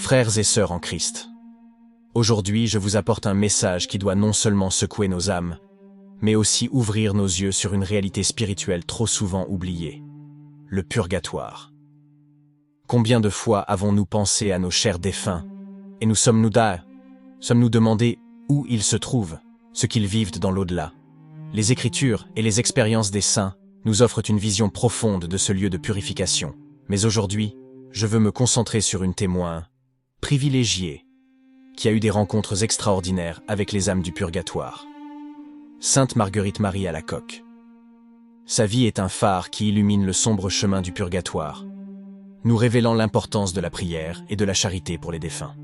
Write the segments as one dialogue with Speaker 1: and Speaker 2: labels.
Speaker 1: Frères et sœurs en Christ, aujourd'hui je vous apporte un message qui doit non seulement secouer nos âmes, mais aussi ouvrir nos yeux sur une réalité spirituelle trop souvent oubliée, le purgatoire. Combien de fois avons-nous pensé à nos chers défunts, et nous sommes-nous demandé où ils se trouvent, ce qu'ils vivent dans l'au-delà. Les Écritures et les expériences des saints nous offrent une vision profonde de ce lieu de purification. Mais aujourd'hui, je veux me concentrer sur une témoin privilégiée qui a eu des rencontres extraordinaires avec les âmes du purgatoire. Sainte Marguerite Marie Alacoque. Sa vie est un phare qui illumine le sombre chemin du purgatoire, nous révélant l'importance de la prière et de la charité pour les défunts.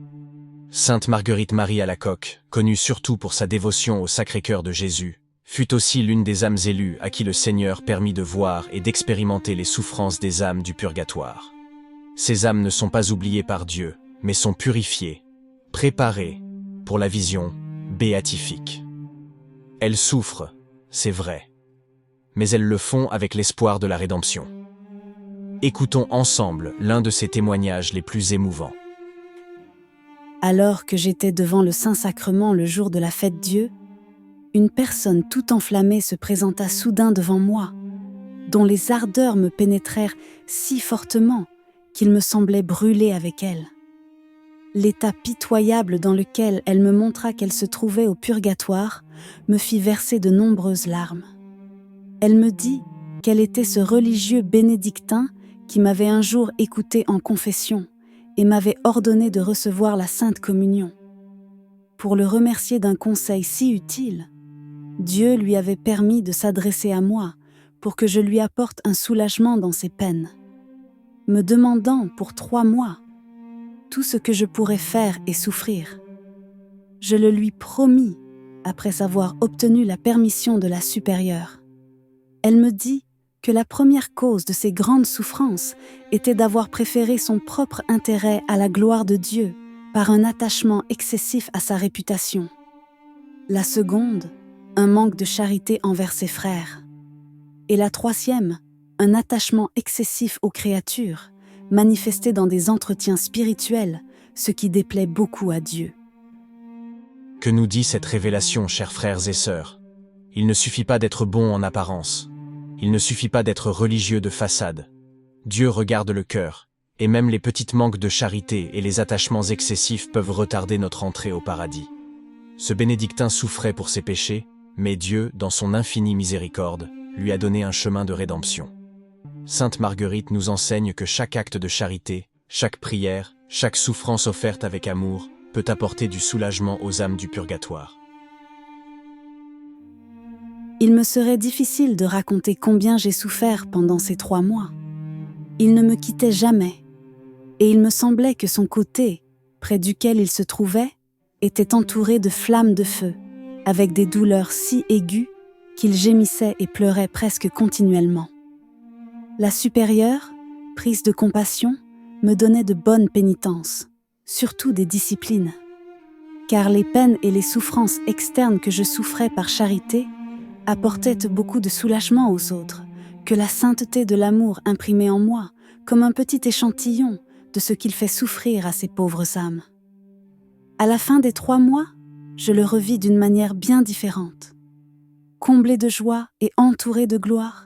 Speaker 1: Sainte Marguerite Marie Alacoque, connue surtout pour sa dévotion au Sacré-Cœur de Jésus, fut aussi l'une des âmes élues à qui le Seigneur permit de voir et d'expérimenter les souffrances des âmes du purgatoire. Ces âmes ne sont pas oubliées par Dieu, mais sont purifiées, préparées pour la vision béatifique. Elles souffrent, c'est vrai, mais elles le font avec l'espoir de la rédemption. Écoutons ensemble l'un de ces témoignages les plus émouvants.
Speaker 2: Alors que j'étais devant le Saint-Sacrement le jour de la fête Dieu, une personne tout enflammée se présenta soudain devant moi, dont les ardeurs me pénétrèrent si fortement qu'il me semblait brûler avec elle. L'état pitoyable dans lequel elle me montra qu'elle se trouvait au purgatoire me fit verser de nombreuses larmes. Elle me dit qu'elle était ce religieux bénédictin qui m'avait un jour écouté en confession et m'avait ordonné de recevoir la Sainte Communion. Pour le remercier d'un conseil si utile, Dieu lui avait permis de s'adresser à moi pour que je lui apporte un soulagement dans ses peines, me demandant pour 3 mois tout ce que je pourrais faire et souffrir. Je le lui promis après avoir obtenu la permission de la supérieure. Elle me dit que la première cause de ces grandes souffrances était d'avoir préféré son propre intérêt à la gloire de Dieu par un attachement excessif à sa réputation. La seconde, un manque de charité envers ses frères. Et la troisième, un attachement excessif aux créatures, manifesté dans des entretiens spirituels, ce qui déplaît beaucoup à Dieu.
Speaker 1: Que nous dit cette révélation, chers frères et sœurs? Il ne suffit pas d'être bon en apparence. Il ne suffit pas d'être religieux de façade. Dieu regarde le cœur, et même les petits manques de charité et les attachements excessifs peuvent retarder notre entrée au paradis. Ce bénédictin souffrait pour ses péchés, mais Dieu, dans son infinie miséricorde, lui a donné un chemin de rédemption. Sainte Marguerite nous enseigne que chaque acte de charité, chaque prière, chaque souffrance offerte avec amour, peut apporter du soulagement aux âmes du purgatoire.
Speaker 2: Il me serait difficile de raconter combien j'ai souffert pendant ces 3 mois. Il ne me quittait jamais, et il me semblait que son côté, près duquel il se trouvait, était entouré de flammes de feu, avec des douleurs si aiguës qu'il gémissait et pleurait presque continuellement. La supérieure, prise de compassion, me donnait de bonnes pénitences, surtout des disciplines. Car les peines et les souffrances externes que je souffrais par charité apportaient beaucoup de soulagement aux autres, que la sainteté de l'amour imprimait en moi comme un petit échantillon de ce qu'il fait souffrir à ces pauvres âmes. À la fin des 3 mois, je le revis d'une manière bien différente. Comblé de joie et entouré de gloire,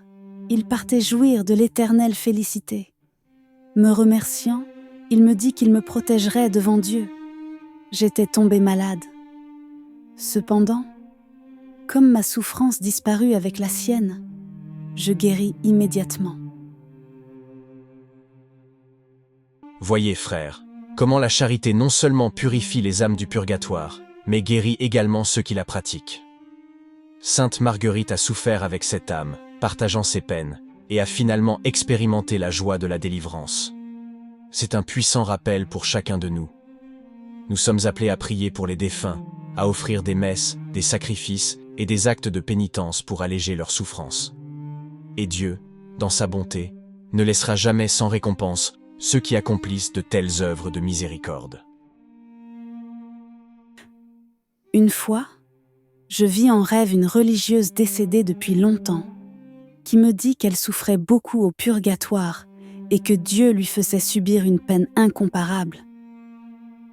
Speaker 2: il partait jouir de l'éternelle félicité. Me remerciant, il me dit qu'il me protégerait devant Dieu. J'étais tombée malade. Cependant, comme ma souffrance disparut avec la sienne, je guéris immédiatement.
Speaker 1: Voyez, frères, comment la charité non seulement purifie les âmes du purgatoire, mais guérit également ceux qui la pratiquent. Sainte Marguerite a souffert avec cette âme, partageant ses peines, et a finalement expérimenté la joie de la délivrance. C'est un puissant rappel pour chacun de nous. Nous sommes appelés à prier pour les défunts, à offrir des messes, des sacrifices et des actes de pénitence pour alléger leurs souffrances. Et Dieu, dans sa bonté, ne laissera jamais sans récompense ceux qui accomplissent de telles œuvres de miséricorde.
Speaker 2: Une fois, je vis en rêve une religieuse décédée depuis longtemps, qui me dit qu'elle souffrait beaucoup au purgatoire et que Dieu lui faisait subir une peine incomparable.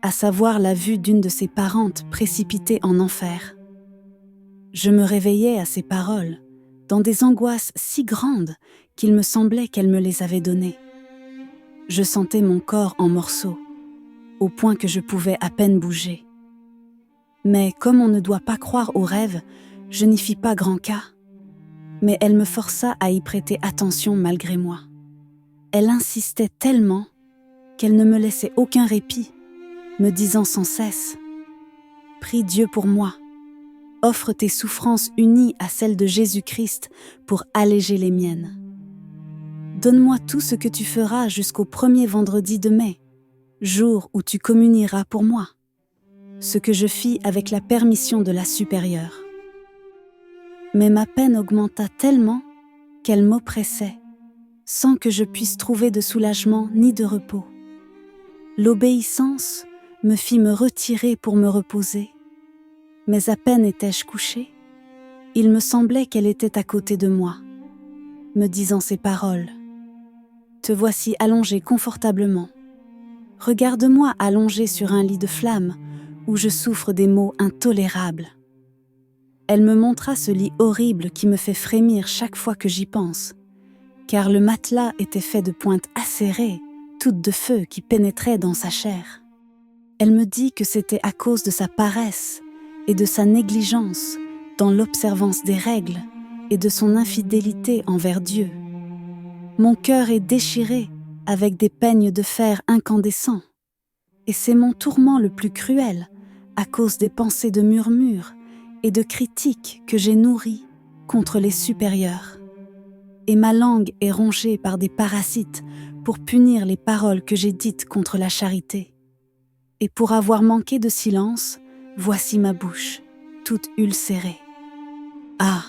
Speaker 2: à savoir la vue d'une de ses parentes précipitée en enfer. Je me réveillais à ces paroles, dans des angoisses si grandes qu'il me semblait qu'elle me les avait données. Je sentais mon corps en morceaux, au point que je pouvais à peine bouger. Mais comme on ne doit pas croire aux rêves, je n'y fis pas grand cas. Mais elle me força à y prêter attention malgré moi. Elle insistait tellement qu'elle ne me laissait aucun répit, me disant sans cesse « Prie Dieu pour moi, offre tes souffrances unies à celles de Jésus-Christ pour alléger les miennes. Donne-moi tout ce que tu feras jusqu'au premier vendredi de mai, jour où tu communieras pour moi. » Ce que je fis avec la permission de la supérieure. Mais ma peine augmenta tellement qu'elle m'oppressait, sans que je puisse trouver de soulagement ni de repos. L'obéissance me fit me retirer pour me reposer, mais à peine étais-je couchée, il me semblait qu'elle était à côté de moi, me disant ces paroles. « Te voici allongée confortablement. Regarde-moi allongée sur un lit de flammes, où je souffre des maux intolérables. » Elle me montra ce lit horrible qui me fait frémir chaque fois que j'y pense, car le matelas était fait de pointes acérées, toutes de feu qui pénétraient dans sa chair. Elle me dit que c'était à cause de sa paresse et de sa négligence dans l'observance des règles et de son infidélité envers Dieu. Mon cœur est déchiré avec des peignes de fer incandescents, et c'est mon tourment le plus cruel à cause des pensées de murmures et de critiques que j'ai nourries contre les supérieurs. Et ma langue est rongée par des parasites pour punir les paroles que j'ai dites contre la charité. Et pour avoir manqué de silence, voici ma bouche, toute ulcérée. Ah,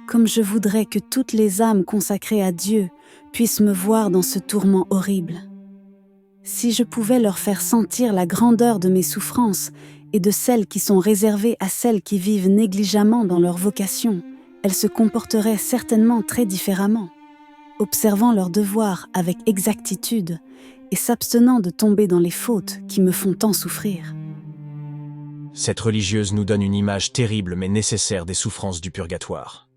Speaker 2: comme je voudrais que toutes les âmes consacrées à Dieu puissent me voir dans ce tourment horrible. Si je pouvais leur faire sentir la grandeur de mes souffrances et de celles qui sont réservées à celles qui vivent négligemment dans leur vocation, elles se comporteraient certainement très différemment, observant leurs devoirs avec exactitude et s'abstenant de tomber dans les fautes qui me font tant souffrir.
Speaker 1: Cette religieuse nous donne une image terrible mais nécessaire des souffrances du purgatoire.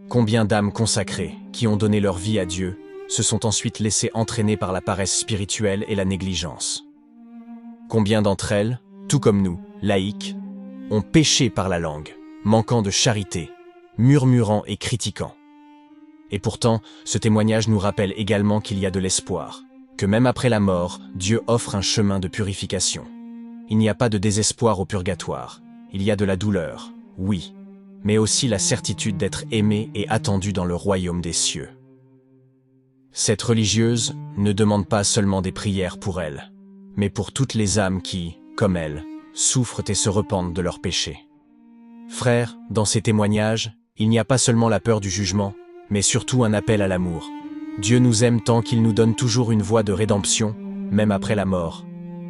Speaker 1: Combien d'âmes consacrées, qui ont donné leur vie à Dieu, se sont ensuite laissées entraîner par la paresse spirituelle et la négligence. Combien d'entre elles, tout comme nous, laïcs, ont péché par la langue, manquant de charité, murmurant et critiquant. Et pourtant, ce témoignage nous rappelle également qu'il y a de l'espoir, que même après la mort, Dieu offre un chemin de purification. Il n'y a pas de désespoir au purgatoire, il y a de la douleur, oui, mais aussi la certitude d'être aimé et attendu dans le royaume des cieux. Cette religieuse ne demande pas seulement des prières pour elle, mais pour toutes les âmes qui, comme elle, souffrent et se repentent de leurs péchés. Frères, dans ces témoignages, il n'y a pas seulement la peur du jugement, mais surtout un appel à l'amour. Dieu nous aime tant qu'il nous donne toujours une voie de rédemption, même après la mort.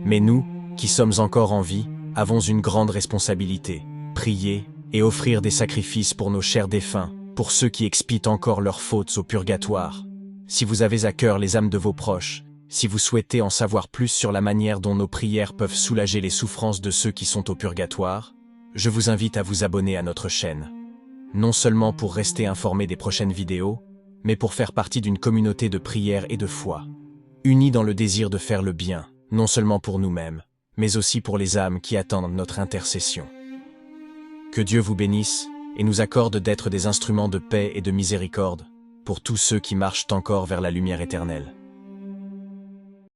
Speaker 1: Mais nous, qui sommes encore en vie, avons une grande responsabilité, prier et offrir des sacrifices pour nos chers défunts, pour ceux qui expient encore leurs fautes au purgatoire. Si vous avez à cœur les âmes de vos proches, si vous souhaitez en savoir plus sur la manière dont nos prières peuvent soulager les souffrances de ceux qui sont au purgatoire, je vous invite à vous abonner à notre chaîne. Non seulement pour rester informé des prochaines vidéos, mais pour faire partie d'une communauté de prière et de foi, unis dans le désir de faire le bien, non seulement pour nous-mêmes, mais aussi pour les âmes qui attendent notre intercession. Que Dieu vous bénisse et nous accorde d'être des instruments de paix et de miséricorde pour tous ceux qui marchent encore vers la lumière éternelle.